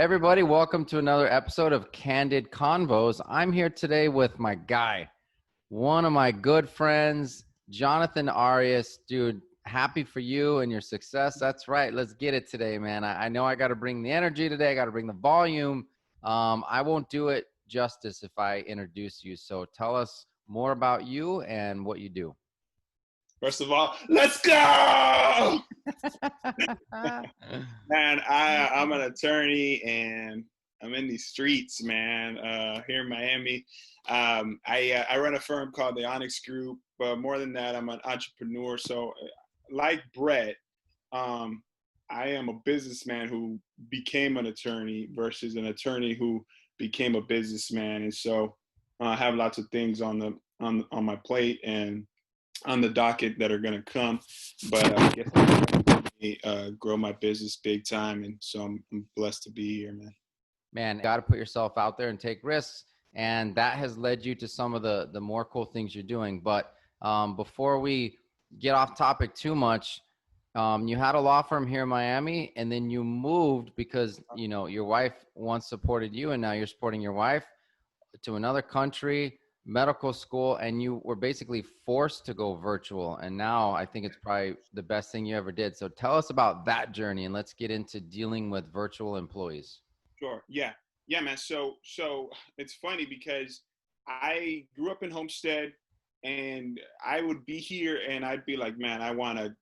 everybody, welcome to another episode of Candid Convos. I'm here today with my guy, one of my good friends, Jonathan Arias. Dude, happy for you and your success. That's right. Let's get it today, man. I know I got to bring the energy today. I got to bring the volume. I won't do it justice if I introduce you. So tell us more about you and what you do. First of all, let's go! Man, I'm an attorney and I'm in these streets, man, here in Miami. I run a firm called the Onyx Group, but more than that, I'm an entrepreneur. So like Brett, I am a businessman who became an attorney versus an attorney who became a businessman. And so I have lots of things on my plate and on the docket that are going to come, but I guess I'm grow my business big time, and so I'm blessed to be here, man. Man, got to put yourself out there and take risks, and that has led you to some of the more cool things you're doing. But before we get off topic too much, you had a law firm here in Miami, and then you moved because your wife once supported you, and now you're supporting your wife to another country, medical school, and you were basically forced to go virtual. And now I think it's probably the best thing you ever did. So tell us about that journey, and let's get into dealing with virtual employees. Sure. Yeah, man. So it's funny because I grew up in Homestead, and I would be here, and I'd be like, man, I want to,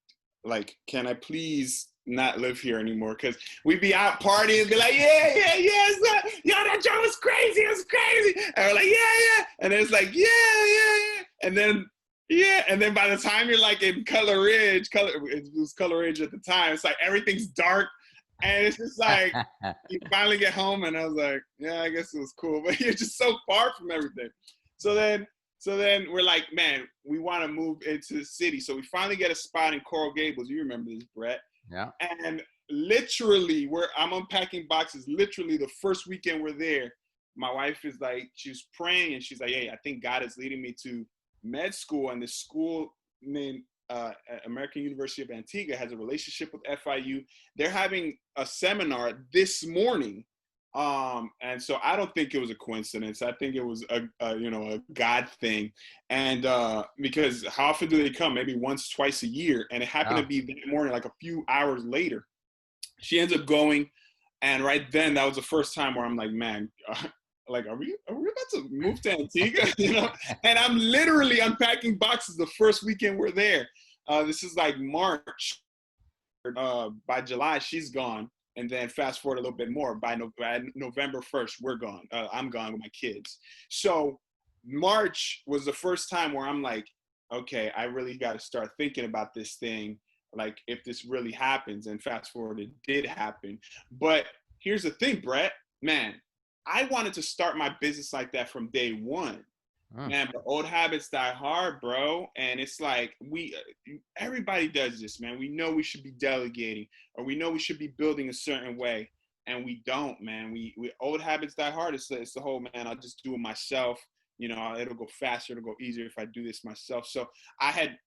like, can I please not live here anymore? Because we'd be out partying and be like, yeah, yo, that job was crazy, it was crazy. And we're like, yeah. And it's like, yeah. And then by the time you're like in Color Ridge, it was Color Ridge at the time, it's like everything's dark. And it's just like, you finally get home, and I was like, yeah, I guess it was cool. But you're just so far from everything. So then we're like, man, we want to move into the city. So we finally get a spot in Coral Gables. You remember this, Brett. Yeah. And literally, I'm unpacking boxes. Literally, the first weekend we're there, my wife is like, she was praying, and she's like, hey, I think God is leading me to med school. And this school named American University of Antigua has a relationship with FIU. They're having a seminar this morning. And so I don't think it was a coincidence. I think it was a God thing. And because how often do they come? Maybe once, twice a year. And it happened to be that morning, like a few hours later. She ends up going. And right then, that was the first time where I'm like, man, like, are we about to move to Antigua? And I'm literally unpacking boxes the first weekend we're there. This is like March. By July, she's gone. And then fast forward a little bit more, by November 1st, we're gone. I'm gone with my kids. So March was the first time where I'm like, okay, I really got to start thinking about this thing, like if this really happens. And fast forward, it did happen. But here's the thing, Brett, man, I wanted to start my business like that from day one. Man, but old habits die hard, bro. And it's like everybody does this, man. We know we should be delegating, or we know we should be building a certain way, and we don't, man. We old habits die hard. It's the whole, man, I'll just do it myself. It'll go faster, it'll go easier if I do this myself. So I had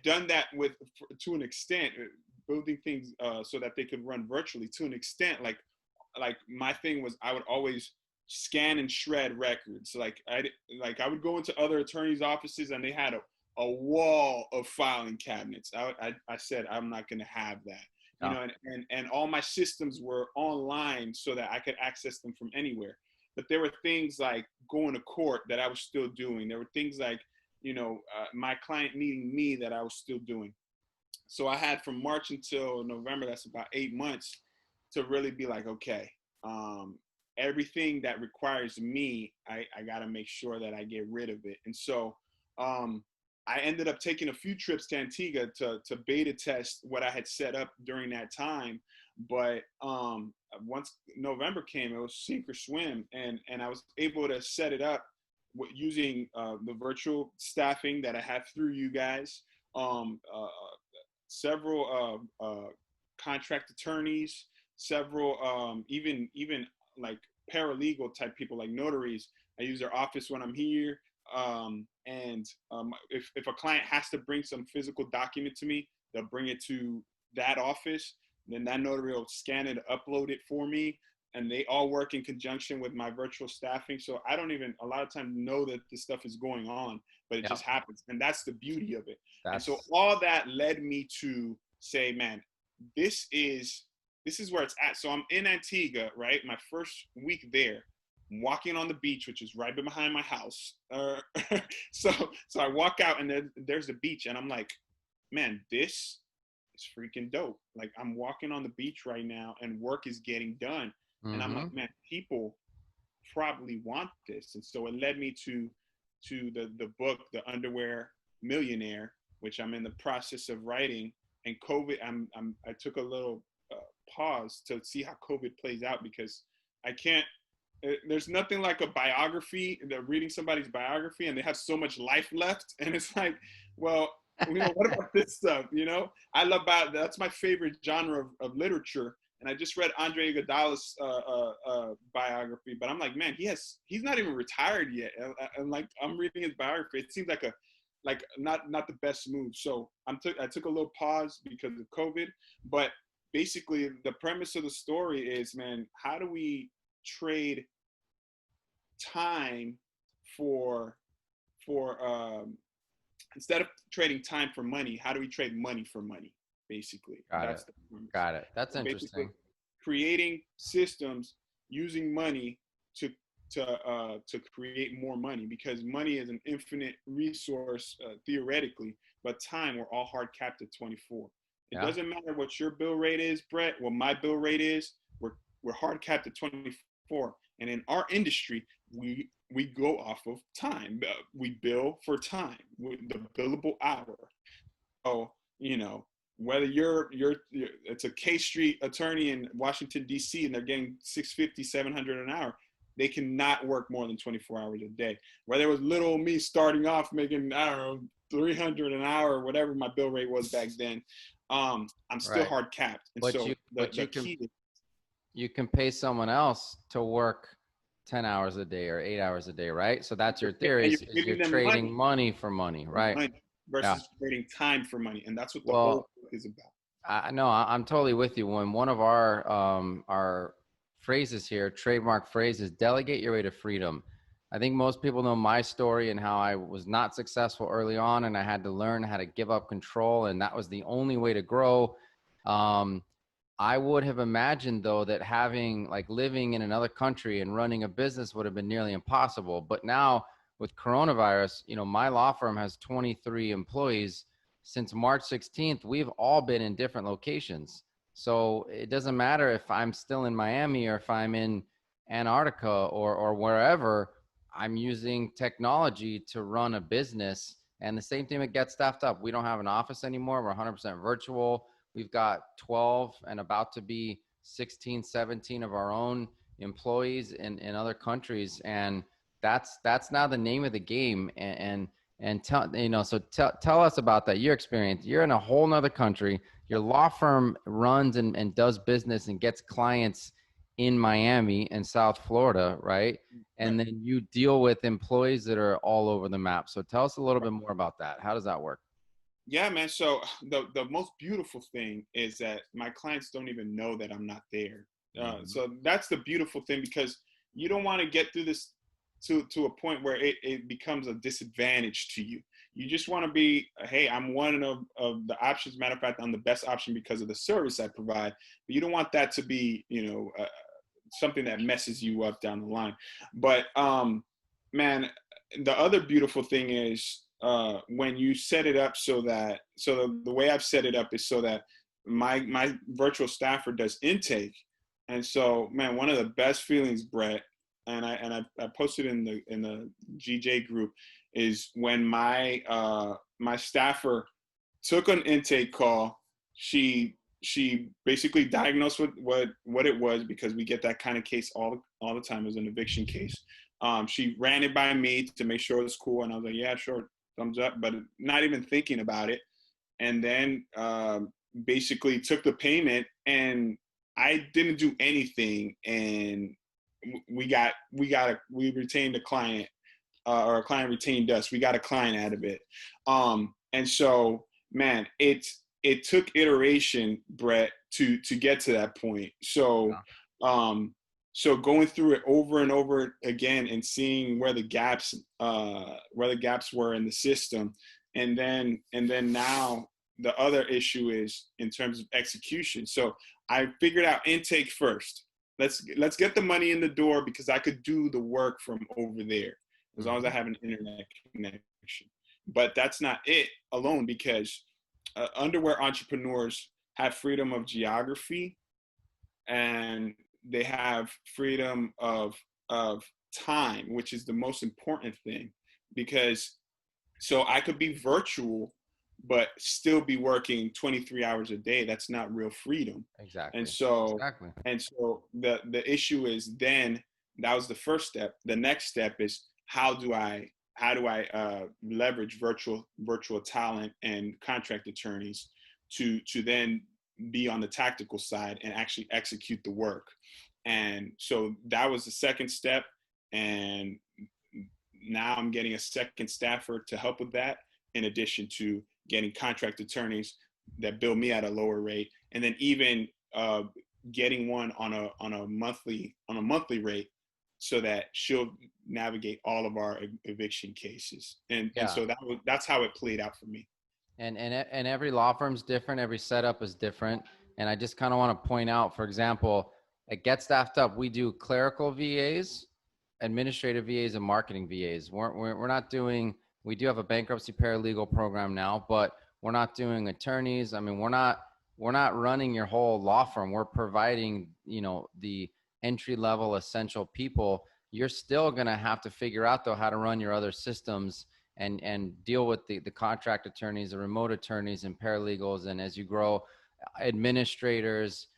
done that to an extent, building things so that they could run virtually to an extent. Like my thing was, I would always scan and shred records. Like I would go into other attorneys' offices, and they had a wall of filing cabinets. I said, I'm not going to have that. And all my systems were online so that I could access them from anywhere. But there were things like going to court that I was still doing. There were things like, my client needing me that I was still doing. So I had from March until November, that's about 8 months, to really be like, okay, everything that requires me, I got to make sure that I get rid of it. And so I ended up taking a few trips to Antigua to beta test what I had set up during that time. But once November came, it was sink or swim. And I was able to set it up using the virtual staffing that I have through you guys, several contract attorneys, several even like paralegal type people, like notaries. I use their office when I'm here. If a client has to bring some physical document to me, they'll bring it to that office. Then that notary will scan it, upload it for me. and they all work in conjunction with my virtual staffing. So I don't even a lot of times know that this stuff is going on, but it Yeah. just happens. And that's the beauty of it. And so That's all that led me to say, man, this is where it's at. So I'm in Antigua, right? My first week there, I'm walking on the beach, which is right behind my house. So I walk out and there's the beach, and I'm like, man, this is freaking dope. Like, I'm walking on the beach right now and work is getting done. And I'm like, man, people probably want this. And so it led me to the book, The Underwear Millionaire, which I'm in the process of writing. And COVID, I took a little pause to see how COVID plays out, because I can't. There's nothing like a biography. They're reading somebody's biography and they have so much life left, and it's like, well, what about this stuff? I love that's my favorite genre of literature. And I just read Andre Iguodala's biography, but I'm like, man, he's not even retired yet. And like, I'm reading his biography. It seems like not the best move. So I took a little pause because of COVID, but basically the premise of the story is, man, how do we trade time for instead of trading time for money, how do we trade money for money? Basically, Got it. That's so interesting. Creating systems using money to create more money, because money is an infinite resource theoretically, but time, we're all hard capped at 24. It doesn't matter what your bill rate is, Brett, what my bill rate is. We're hard capped at 24, and in our industry, we go off of time. We bill for time, the billable hour. So whether it's a K Street attorney in Washington D.C. and they're getting $650, $700 an hour, they cannot work more than 24 hours a day. Whether it was little me starting off making, I don't know, $300 an hour or whatever my bill rate was back then, I'm still hard capped. And but you can pay someone else to work 10 hours a day or 8 hours a day, right? So that's your theory. You're trading money for money, right? Money versus trading time for money, and that's what the whole book is about. I'm totally with you. When one of our phrases here, trademark phrase, is delegate your way to freedom. I think most people know my story and how I was not successful early on, and I had to learn how to give up control, and that was the only way to grow. I would have imagined, though, that living in another country and running a business would have been nearly impossible. But now with coronavirus, my law firm has 23 employees. Since March 16th, we've all been in different locations. So it doesn't matter if I'm still in Miami or if I'm in Antarctica or wherever. I'm using technology to run a business. And the same thing with Get Staffed Up. We don't have an office anymore. We're 100% virtual. We've got 12 and about to be 16, 17 of our own employees in other countries. And that's now the name of the game. And tell us about that, your experience. You're in a whole nother country. Your law firm runs and does business and gets clients in Miami and South Florida, right? And then you deal with employees that are all over the map. So tell us a little bit more about that. How does that work? Yeah, man. So the most beautiful thing is that my clients don't even know that I'm not there. So that's the beautiful thing, because you don't want to get through this to a point where it becomes a disadvantage to you. You just want to be, hey, I'm one of the options. Matter of fact, I'm the best option because of the service I provide. But you don't want that to be, something that messes you up down the line. But man, the other beautiful thing is, when you set it up so the way I've set it up is so that my virtual staffer does intake. And so, man, one of the best feelings, Brett, and I posted in the GJ group, is when my staffer took an intake call. She basically diagnosed what it was, because we get that kind of case all the time as an eviction case. She ran it by me to make sure it was cool, and I was like, yeah, sure, thumbs up, but not even thinking about it. And then basically took the payment, and I didn't do anything, and we retained a client, or a client retained us. We got a client out of it. And so, man, it took iteration, Brett, to get to that point. So so going through it over and over again and seeing where the gaps were in the system, and then now the other issue is in terms of execution. So I figured out intake first. Let's get the money in the door, because I could do the work from over there as long as I have an internet connection. But that's not it alone, because underwear entrepreneurs have freedom of geography, and they have freedom of time, which is the most important thing. Because so I could be virtual but still be working 23 hours a day. That's not real freedom. Exactly. And so Exactly. the issue is, then that was the first step. The next step is, how do I leverage virtual talent and contract attorneys to then be on the tactical side and actually execute the work. And so that was the second step. And now I'm getting a second staffer to help with that, in addition to getting contract attorneys that bill me at a lower rate, and then even getting one on a monthly rate, so that she'll navigate all of our eviction cases. And so that's how it played out for me. And every law firm's different. Every setup is different. And I just kind of want to point out, for example, at Get Staffed Up, we do clerical VAs, administrative VAs, and marketing VAs. We're not doing, we do have a bankruptcy paralegal program now, but we're not doing attorneys. I mean, we're not running your whole law firm. We're providing, the entry level essential people. You're still going to have to figure out, though, how to run your other systems and deal with the contract attorneys, the remote attorneys, and paralegals. And as you grow, administrators,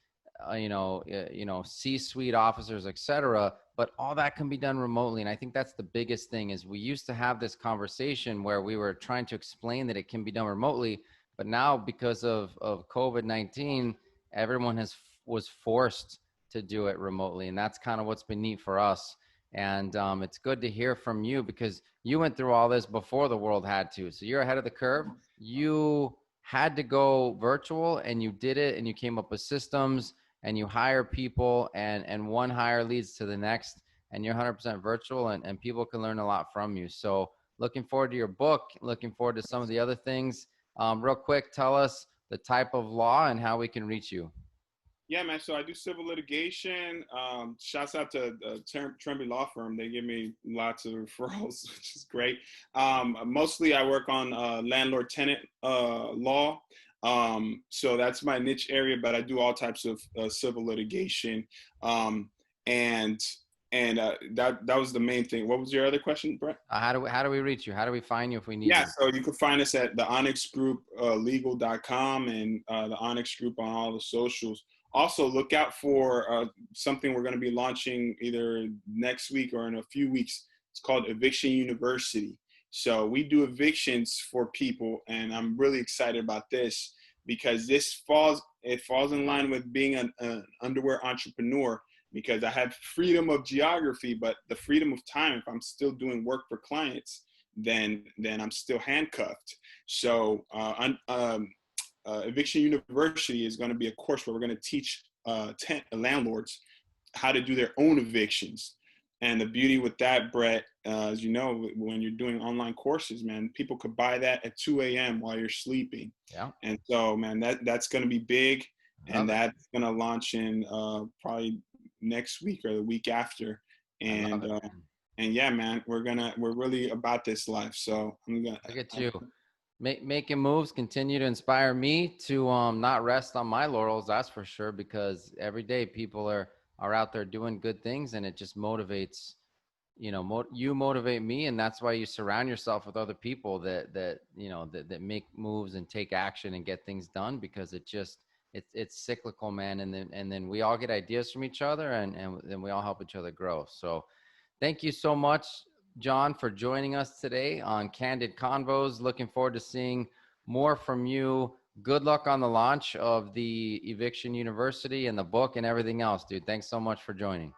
C-suite officers, et cetera. But all that can be done remotely. And I think that's the biggest thing. Is we used to have this conversation where we were trying to explain that it can be done remotely. But now, because of COVID-19, everyone was forced to do it remotely. And that's kind of what's been neat for us. And it's good to hear from you, because you went through all this before the world had to. So you're ahead of the curve. You had to go virtual, and you did it, and you came up with systems, and you hire people, and one hire leads to the next, and you're 100% virtual, and people can learn a lot from you. So looking forward to your book, looking forward to some of the other things. Real quick, tell us the type of law and how we can reach you. Yeah, man. So I do civil litigation. Shouts out to Tremby Law Firm. They give me lots of referrals, which is great. Mostly I work on landlord-tenant law. So that's my niche area, but I do all types of civil litigation. And that was the main thing. What was your other question, Brett? How do we reach you? How do we find you if we need you? Yeah, so you can find us at the Onyx Group legal.com, and the Onyx Group on all the socials. Also, look out for something we're going to be launching either next week or in a few weeks. It's called Eviction University. So we do evictions for people, and I'm really excited about this, because this falls in line with being an underwear entrepreneur, because I have freedom of geography, but the freedom of time. If I'm still doing work for clients, then I'm still handcuffed. So Eviction University is going to be a course where we're going to teach landlords how to do their own evictions. And the beauty with that, Brett, as you know, when you're doing online courses, man, people could buy that at 2 a.m. while you're sleeping. Yeah. And so, man, that's going to be big, and that's going to launch in probably next week or the week after. And yeah, man, we're really about this life. So I'm gonna look at you. Making moves, continue to inspire me to not rest on my laurels, that's for sure, because every day people are out there doing good things, and it just motivates, you motivate me, and that's why you surround yourself with other people that make moves and take action and get things done, because it's cyclical, man, and then we all get ideas from each other, and then we all help each other grow. So thank you so much, John, for joining us today on Candid Convos. Looking forward to seeing more from you. Good luck on the launch of the Eviction University and the book and everything else, dude. Thanks so much for joining.